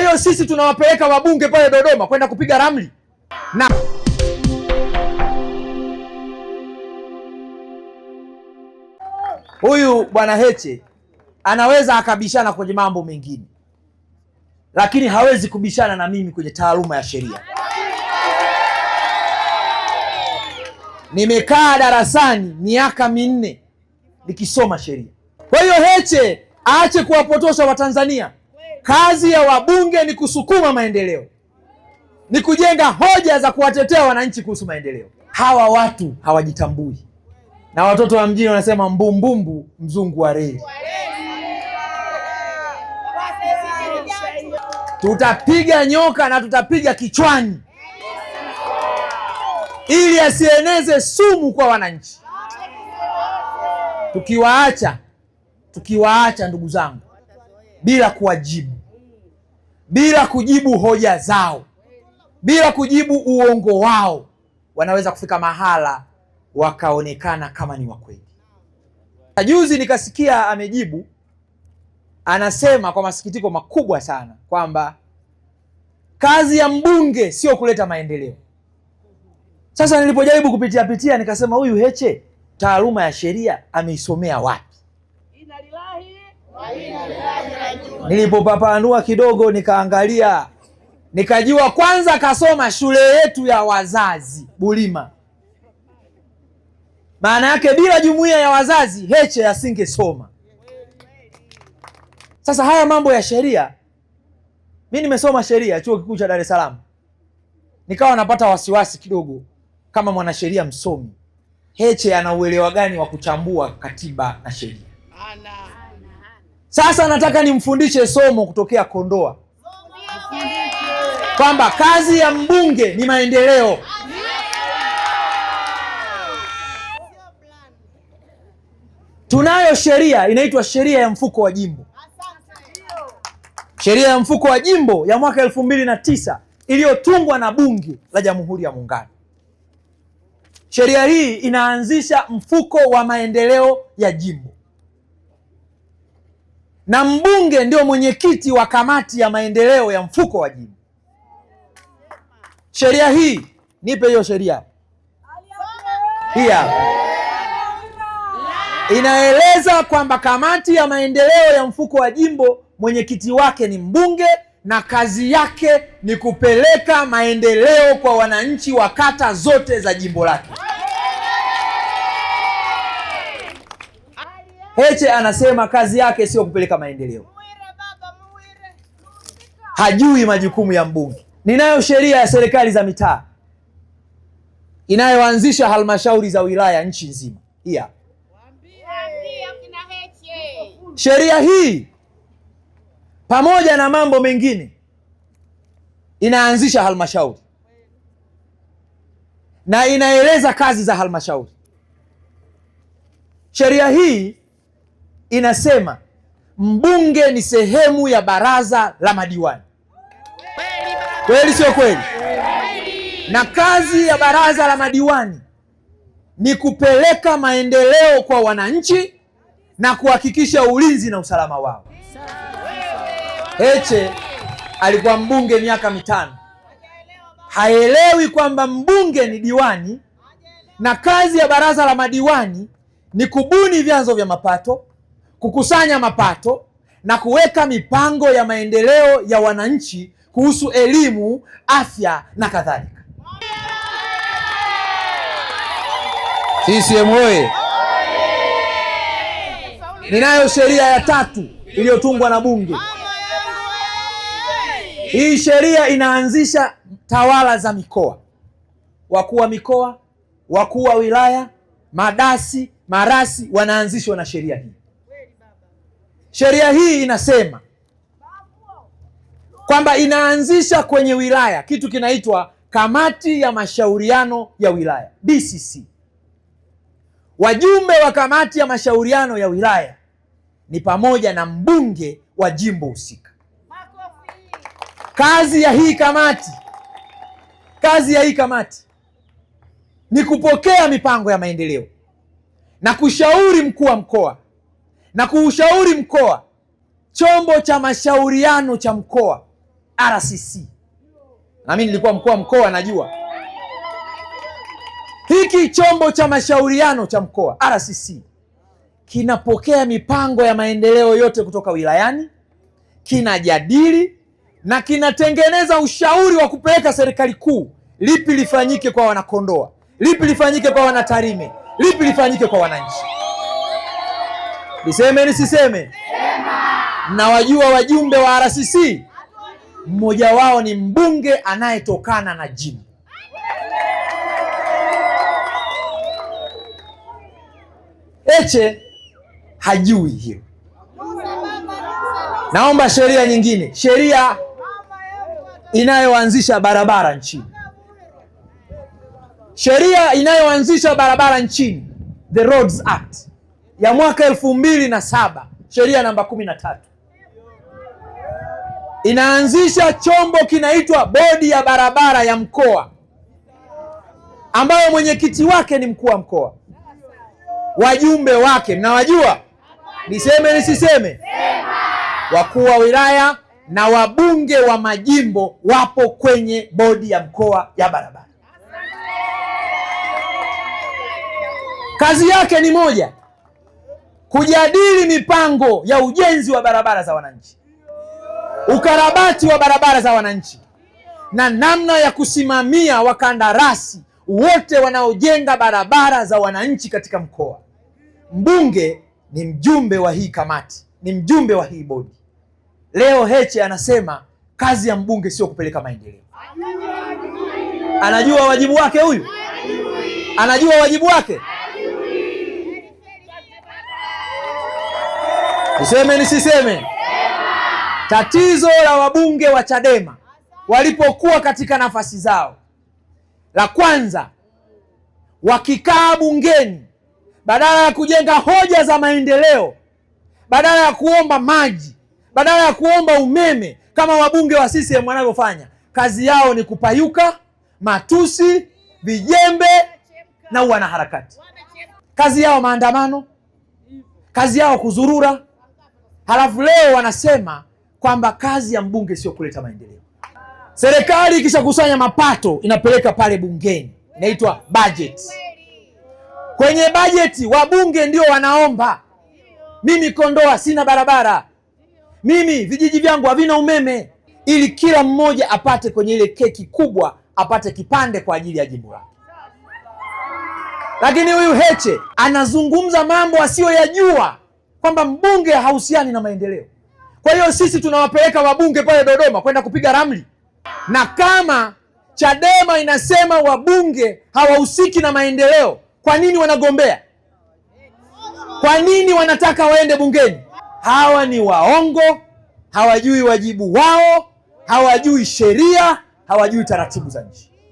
hiyo sisi tunawapeleka wabunge pale Dodoma kwenda kupiga ramli. Na huyu bwana Heche anaweza akabishana kwenye mambo mengine, lakini hawezi kubishana na mimi kwenye taaluma ya sheria. Nimekaa darasani miaka 4 nikisoma sheria. Kwa hiyo Heche aache kuwapotosha Watanzania. Kazi ya wabunge ni kusukuma maendeleo, ni kujenga hoja za kuwatetea wananchi kuhusu maendeleo. Hawa watu hawajitambui, na watoto wa mjini wanasema mbumbumbu mzungu wa reli. Tutapiga nyoka na tutapiga kichwani ili asieneze sumu kwa wananchi. Tukiwaacha ndugu zangu bila kuwajibu, bila kujibu hoja zao, bila kujibu uongo wao, wanaweza kufika mahala wakaonekana kama ni wakweli. Juzi nikasikia amejibu, anasema kwa masikitiko makubwa sana kwamba kazi ya mbunge sio kuleta maendeleo. Sasa nilipojaribu kupitia nikasema huyu Heche taaluma ya sheria ameisomea wapi? Nilipopapanua kidogo nikaangalia, nikajua kwanza kasoma shule yetu ya wazazi Bulima. Maana yake bila jumuiya ya wazazi Heche asingesoma. Sasa haya mambo ya sheria, mimi nimesoma sheria chuo kikuu cha Dar es Salaam, nikawa napata wasiwasi kidogo kama mwanasheria msomi. Heche ana uelewa gani wa kuchambua katiba na sheria? Sasa nataka nimfundishe somo kutokea Kondoa, kwamba kazi ya mbunge ni maendeleo. Tunayo sheria inaitwa sheria ya mfuko wa jimbo. Sheria ya mfuko wa jimbo ya mwaka 2009 iliyotungwa na Bunge la Jamhuri ya Muungano. Sheria hii inaanzisha mfuko wa maendeleo ya jimbo, na mbunge ndio mwenyekiti wa kamati ya maendeleo ya mfuko wa jimbo. Sheria hii, nipe hiyo sheria hii hapa, inaeleza kwamba kamati ya maendeleo ya mfuko wa jimbo mwenyekiti wake ni mbunge, na kazi yake ni kupeleka maendeleo kwa wananchi wa kata zote za jimbo lake. Heche anasema kazi yake sio kupeleka maendeleo, hajui majukumu ya mbunge. Ninayo sheria ya serikali za mitaa inayoanzisha halmashauri za wilaya nchi nzima. Sheria hii pamoja na mambo mengine inaanzisha halmashauri na inaeleza kazi za halmashauri. Sheria hii inasema mbunge ni sehemu ya baraza la madiwani. Kweli sio kweli? Na kazi ya baraza la madiwani ni kupeleka maendeleo kwa wananchi na kuhakikisha ulinzi na usalama wao. Heche alikuwa mbunge miaka 5. Haelewi kwamba mbunge ni diwani, na kazi ya baraza la madiwani ni kubuni vyanzo vya mapato, kukusanya mapato na kuweka mipango ya maendeleo ya wananchi kuhusu elimu, afya na kadhalika. CCM oye! Ninayo sheria ya 3 iliyotungwa na Bunge. Hii sheria inaanzisha tawala za mikoa, wakuu wa mikoa, wakuu wa wilaya, madasi, marasi wanaanzishwa na sheria hii. Sheria hii inasema kwamba inaanzisha kwenye wilaya kitu kinaitwa kamati ya mashauriano ya wilaya, DCC. Wajumbe wa kamati ya mashauriano ya wilaya ni pamoja na mbunge wa jimbo husika. Kazi ya hii kamati ni kupokea mipango ya maendeleo na kushauri mkuu wa mkoa na kuushauri mkoa, chombo cha mashauriano cha mkoa, RCC. Na mimi nilikuwa mkuu wa mkoa, najua hiki chombo cha mashauriano cha mkoa RCC kinapokea mipango ya maendeleo yote kutoka wilayani, kinajadili na kinatengeneza ushauri wa kupeleka serikali kuu, lipi lifanyike kwa Wanakondoa, lipi lifanyike kwa Wanatarime, lipi lifanyike kwa wananchi. Niseme nisiseme? Na wajua wajumbe wa RCC, mmoja wao ni mbunge anayetokana na jimbo. Heche hajui hiyo. Naomba sheria nyingine, sheria inayoanzisha barabara nchini, sheria inayoanzisha barabara nchini, The Roads Act ya mwaka 2007, sheria namba 13, inaanzisha chombo kinaitwa bodi ya barabara ya mkoa, ambayo mwenyekiti wake ni mkuu wa mkoa. Wajumbe wake mnawajua? Niseme nisiseme? Wakuu wa wilaya na wabunge wa majimbo wapo kwenye bodi ya mkoa ya barabara. Kazi yake ni moja, kujadili mipango ya ujenzi wa barabara za wananchi, ukarabati wa barabara za wananchi, na namna ya kusimamia wakandarasi wote wanaojenga barabara za wananchi katika mkoa. Mbunge ni mjumbe wa hii kamati, ni mjumbe wa hii bodi. Leo Heche anasema kazi ya mbunge sio kupeleka maendeleo. Anajua wajibu wake huyu? Anajua wajibu wake? Niseme nisiseme? Tatizo la wabunge wa Chadema walipokuwa katika nafasi zao, la kwanza, wakikaa bungeni, badala ya kujenga hoja za maendeleo, badala ya kuomba maji, badala ya kuomba umeme kama wabunge wa CCM wanavyofanya, kazi yao ni kupayuka, matusi, vijembe na wanaharakati. Kazi yao maandamano, kazi yao kuzurura. Halafu leo wanasema kwamba kazi ya mbunge sio kuleta maendeleo. Serikali ikishakusanya mapato inapeleka pale bungeni, inaitwa budget. Kwenye bajeti wabunge ndio wanaomba, mimi Kondoa sina barabara, mimi vijiji vyangu havina umeme, ili kila mmoja apate kwenye ile keki kubwa, apate kipande kwa ajili ya jimbo lake. Lakini huyu Heche anazungumza mambo asiyoyajua, kwamba mbunge hahusiani na maendeleo. Kwa hiyo sisi tunawapeleka wabunge pale Dodoma kwenda kupiga ramli. Na kama Chadema inasema wabunge hawahusiki na maendeleo, kwa nini wanagombea? Kwa nini wanataka waende bungeni? Hawa ni waongo, hawajui wajibu wao, hawajui sheria, hawajui taratibu za nchi.